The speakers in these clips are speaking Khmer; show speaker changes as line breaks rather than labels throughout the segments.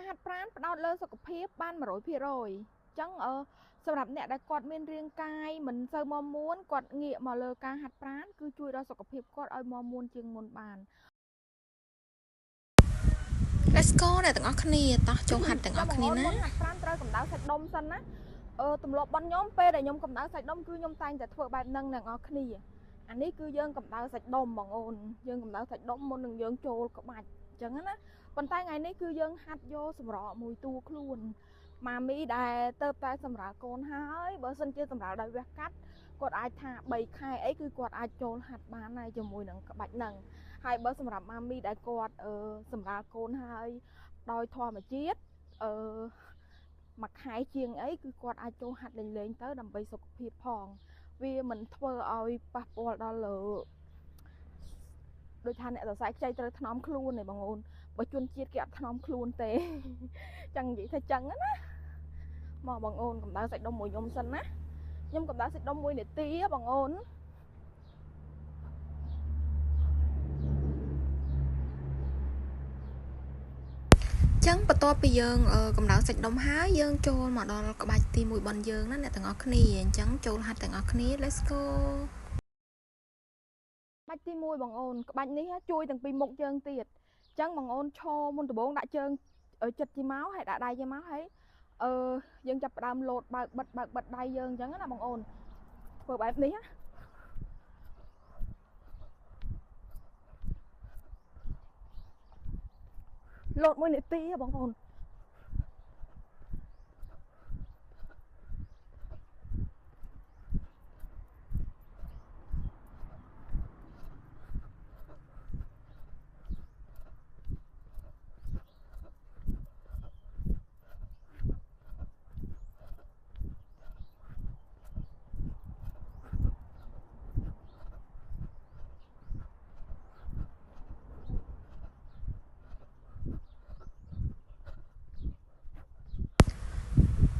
ហាត់ប្រាណផ្ដោតលើសុខភាពបាន 100%ចឹងសម្រាប់អ្នកដែលគាត់មានរាងកាយមិនសូវមាំមួនគាត់ងាកមកលើការហាត់ប្រាណគឺជួយដល់សុខភាពគាត់ឲ្យមាំមួនជាងមុនបាន
Let's go អ្នកទាំងអស់គ្នាតោះចូលហាត់ទាំងអស់គ្នាណា
ហាត់ប្រាណត្រូវកម្ដៅសាច់ដុំសិនណាទម្លាប់របស់ខ្ញុំពេលដែលខ្ញុំកម្ដៅសាច់ដុំគឺខ្ញុំតែងតែធ្វើបែបហ្នឹងអ្នកទាំងអស់គ្នាអានេះគឺយើងកម្ដៅសាច់ដុំបងអូនយើងកម្ដៅសាច់ដុំមុននឹងយើងចូលក្បាច់អញ្ចឹងណាប៉ុន្តែថ្ងៃនេះគឺយើងហាត់យកសម្រកមួយតួខ្លួនម៉ាមីដែលទៅតែសម្រាប់កូនហើយបើសិនជាសម្រាប់ដោយវះកាត់គាត់អាចថា3ខែអីគឺគាត់អាចចូលហាត់បានហើយជាមួយនឹងក្បាច់ហ្នឹងហើយបើសម្រាប់ម៉ាមីដែលគាត់សម្រាប់កូនហើយដោយធម្មជាតិមួយខែជាងអីគឺគាត់អាចចូលហាត់លេងៗទៅដើម្បីសុខភាពផងវាមិនធ្វើឲ្យប៉ះពាល់ដល់ដូចថាអ្នកសរសៃខ្ចីត្រូវថ្នមខ្លួនទេបងអូនបើជនជាតិគេអត់ថ្នមខ្លួនទេចឹងនិយាយថាចឹងណាមកបងអូនកម្ដៅសាច់ដុំមួយខ្ញុំសិនណាខ្ញុំកម្ដៅសាច់ដុំ1នាទីបងអូន
ចឹងបន្ទាប់ពីយើងកម្ដៅសាច់ដុំហើយយើងចូលមកដល់ក្បាច់ទី1របស់យើងណាអ្នកទាំងអស់គ្នាអញ្ចឹងចូលហាត់ទាំងអស់គ្នា Let's go
ក្បាច់ទី1បងអូនក្បាច់នេះជួយទាំងពីរមុខយើងទៀតអញ្ចឹងបងអូនឈរមុនដំបូងដាក់ជើងចិត្តជាមកហើយដាក់ដៃជាមកហើយយើងចាប់ផ្ដើមលោតបើកបិទដៃយើងអញ្ចឹងណាបងអូនធ្វើបែបនេះណាលោត1នាទីបងអូន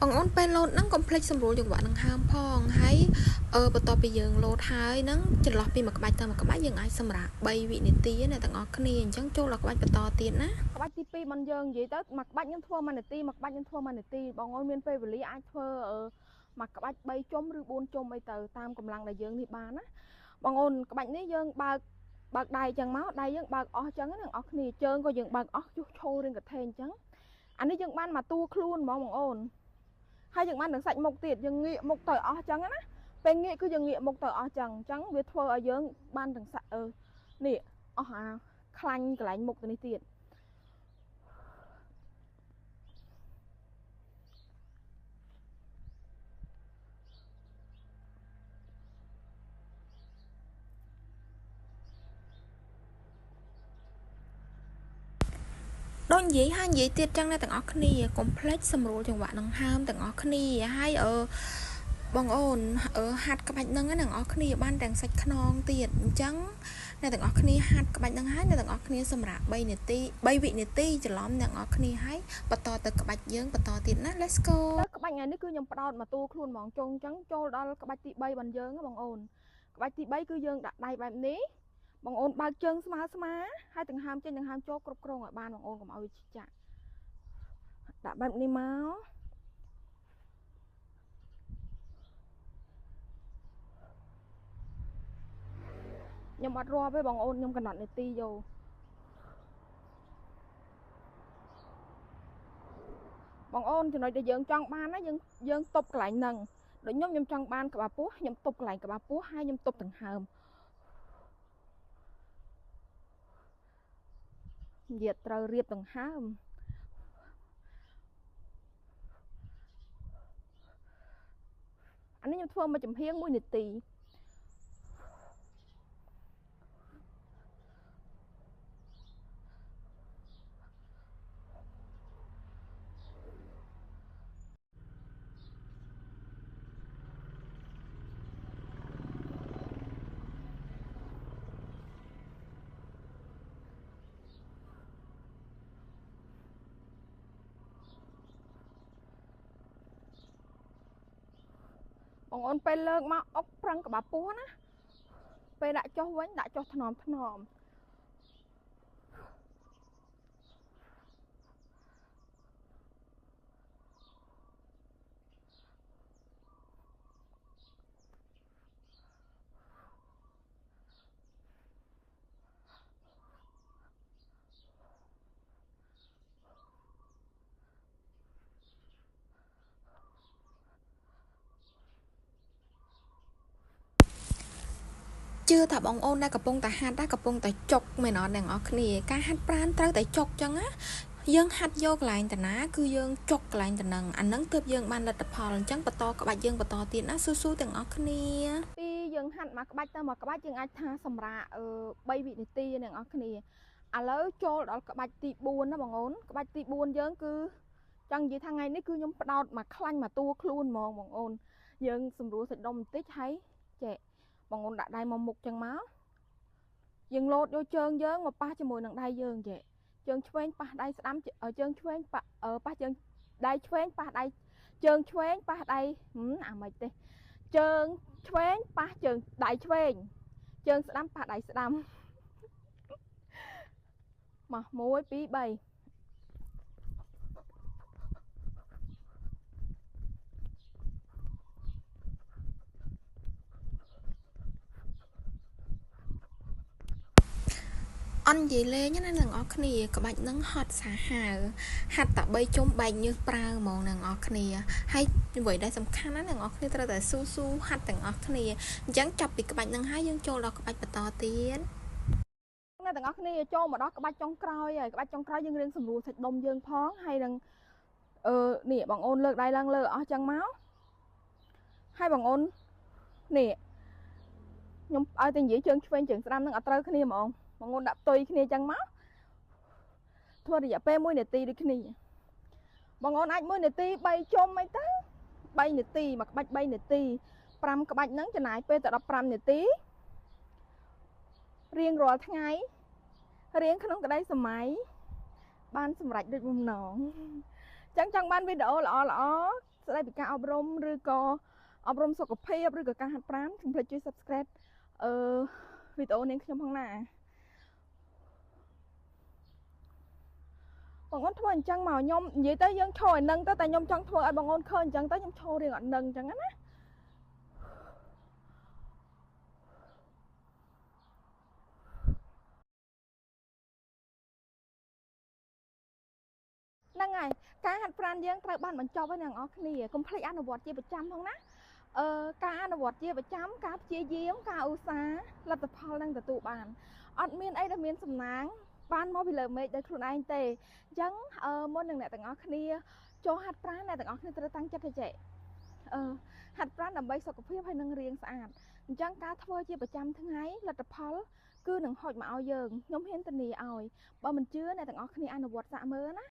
បងអូនពេលលោតហ្នឹងកុំភ្លេចសម្រួលចង្វាក់ដង្ហើមផងហើយបន្ទាប់ពីយើងលោតហើយហ្នឹងចន្លោះពីមួយក្បាច់ទៅមួយក្បាច់យើងអាចសម្រាក3វិនាទីណាទាំងអស់គ្នាអញ្ចឹងចូលដល់ក្បាច់បន្តទៀតណា
ក្បាច់ទី2មិនយើងនិយាយទៅមួយក្បាច់ខ្ញុំធ្វើ1នាទីមួយក្បាច់ខ្ញុំធ្វើ1នាទីបងអូនមានពេលវេលាអាចធ្វើមួយក្បាច់3ជុំឬ4ជុំអីទៅតាមកម្លាំងដែលយើងនេះបានណាបងអូនក្បាច់នេះយើងបើកដៃអញ្ចឹងមកដៃយើងបើកអស់អញ្ចឹងណាអ្នកនរគ្នាជើងក៏យើងបើកអស់ចុះឈររៀងកថេអញ្ចឹងអានេះយើងបានមកតួខ្លួនហ្មងបងអូនហើយយើងបាននឹងសាច់មុខទៀតយើងងាកមុខទៅអស់អញ្ចឹងណាពេលងាកគឺយើងងាកមុខទៅអស់អញ្ចឹងវាធ្វើឲ្យយើងបានទាំងសាក់នេះអស់អាខ្លាញ់កន្លែងមុខទៅនេះទៀត
ដូចនិយាយហើយនិយាយទៀតចឹងណាទាំងអស់គ្នាកុំភ្លេចសម្រួលចង្វាក់ដង្ហើមទាំងអស់គ្នាហើយបងអូនហាត់ក្បាច់ហ្នឹងណាអ្នកនរគ្នាបានទាំងសាច់ខ្នងទៀតអញ្ចឹងអ្នកទាំងអស់គ្នាហាត់ក្បាច់ហ្នឹងហើយអ្នកទាំងអស់គ្នាសម្រាប់3វិនាទីច្រឡំអ្នកទាំងអស់គ្នាហើយបន្តទៅក្បាច់យើងបន្តទៀតណា Let's go
ក្បាច់ថ្ងៃនេះគឺខ្ញុំផ្ដោតមកតួខ្លួនហ្មងចុងអញ្ចឹងចូលដល់ក្បាច់ទី3របស់យើងបងអូនក្បាច់ទី3គឺយើងដាក់ដៃបែបនេះបងអូនបើកជើងស្មើហើយដង្ហើមចេញដង្ហើមចូលគ្រប់គ្រងឲ្យបានបងអូនកុំឲ្យវាចាក់ដាក់បែបនេះមកខ្ញុំអត់រាប់ទេបងអូនខ្ញុំកំណត់នាទីយកបងអូនចំណុចដែលយើងចង់បានណាយើងទប់កន្លែងហ្នឹងដូចខ្ញុំចង់បានក្បាលពោះខ្ញុំទប់កន្លែងក្បាលពោះហើយខ្ញុំទប់ដង្ហើមនិយាយត្រូវរៀបដង្ហើមអានេះខ្ញុំធ្វើមួយចំហៀង1នាទីបងអូនពេលលើកមកអុកប្រឹងក្បាលពោះណាពេលដាក់ចុះវិញដាក់ចុះថ្នម
ជឿថាបងអូនដែលកំពុងតែហាត់ដែរកំពុងតែចុកមែនអត់អ្នកនរគ្នាការហាត់ប្រាណត្រូវតែចុកចឹងណាយើងហាត់យកកន្លែងតាណាគឺយើងចុកកន្លែងតានឹងអានឹងទើបយើងបានលទ្ធផលអញ្ចឹងបន្តក្បាច់យើងបន្តទៀតណាស៊ូទាំងអស់គ្នា
ពីយើងហាត់មកក្បាច់ទៅមកក្បាច់យើងអាចថាសម្រាប់3វិនាទីអ្នកនរគ្នាឥឡូវចូលដល់ក្បាច់ទី4ណាបងអូនក្បាច់ទី4យើងគឺចង់និយាយថាថ្ងៃនេះគឺខ្ញុំផ្ដោតមកខ្លាញ់មកតួខ្លួនហ្មងបងអូនយើងសម្រួលសាច់ដុំបន្តិចហើយចេះបងអូនដាក់ដៃមកមុខចឹងមកយើងលោតយកជើងយើងមកប៉ះជាមួយនឹងដៃយើងចេះជើងឆ្វេងប៉ះដៃស្ដាំជើងឆ្វេងប៉ះជើងដៃឆ្វេងប៉ះដៃជើងឆ្វេងប៉ះដៃអាមិនទេជើងឆ្វេងប៉ះជើងដៃឆ្វេងជើងស្ដាំប៉ះដៃស្ដាំមក1 2 3
អន់និយាយលេងណាអ្នកនរគ្នាក្បាច់នឹងហត់សាហាវហាត់តែ3ជុំបែកញើសប្រើហ្មងអ្នកនរគ្នាហើយអ្វីដែលសំខាន់ណាអ្នកនរគ្នាត្រូវតែស៊ូហាត់ទាំងអស់គ្នាអញ្ចឹងចាប់ពីក្បាច់នឹងហើយយើងចូលដល់ក្បាច់បន្តទៀត
អ្នកទាំងអស់គ្នាចូលមកដល់ក្បាច់ចុងក្រោយហើយក្បាច់ចុងក្រោយយើងរៀងសម្រួលសាច់ដុំយើងផងហើយនឹងនេះបងអូនលើកដៃឡើងលើអស់ចឹងមកហើយបងអូននេះខ្ញុំឲ្យតែនិយាយជើងឆ្វេងជើងស្ដាំនឹងអត់ត្រូវគ្នាហ្មងបងអូនដាក់ផ្ទុយគ្នាចឹងមកធ្វើរយៈពេល1នាទីដូចគ្នាបងអូនអាច1នាទី3ជុំអីទៅ3នាទីមកក្បាច់3នាទី5ក្បាច់ហ្នឹងចំណាយពេលទៅ15នាទីរៀងរាល់ថ្ងៃរៀងក្នុងក្តីសម័យបានសម្រេចដូចបំណងចឹងចង់បានវីដេអូល្អស្ដីពីការអប់រំឬក៏អប់រំសុខភាពឬក៏ការហាត់ប្រាណកុំភ្លេចជួយ Subscribe វីដេអូនាងខ្ញុំផងណាបងអូនធ្វើអញ្ចឹងមកខ្ញុំនិយាយទៅយើងឈរឲ្យនឹងទៅតែខ្ញុំចង់ធ្វើឲ្យបងអូនឃើញអញ្ចឹងទៅខ្ញុំឈររៀងអត់នឹងអញ្ចឹងណាហ្នឹងហើយការហាត់ប្រាណយើងត្រូវបានបញ្ចប់ហើយអ្នកនរគ្នាកុំភ្លេចអនុវត្តជាប្រចាំផងណាការអនុវត្តជាប្រចាំការព្យាយាមការឧស្សាហ៍លទ្ធផលនឹងទទួលបានអត់មានអីដែលមានសំណាងបានមកពីលើមេឃដោយខ្លួនឯងទេអញ្ចឹងមុននឹងអ្នកទាំងអស់គ្នាចូលហាត់ប្រាណអ្នកទាំងអស់គ្នាត្រូវតាំងចិត្តទៅចេះហាត់ប្រាណដើម្បីសុខភាពហើយនឹងរាងស្អាតអញ្ចឹងការធ្វើជាប្រចាំថ្ងៃលទ្ធផលគឺនឹងហុចមកឲ្យយើងខ្ញុំហ៊ានធានាឲ្យបើមិនជឿអ្នកទាំងអស់គ្នាអនុវត្តសាកមើលណា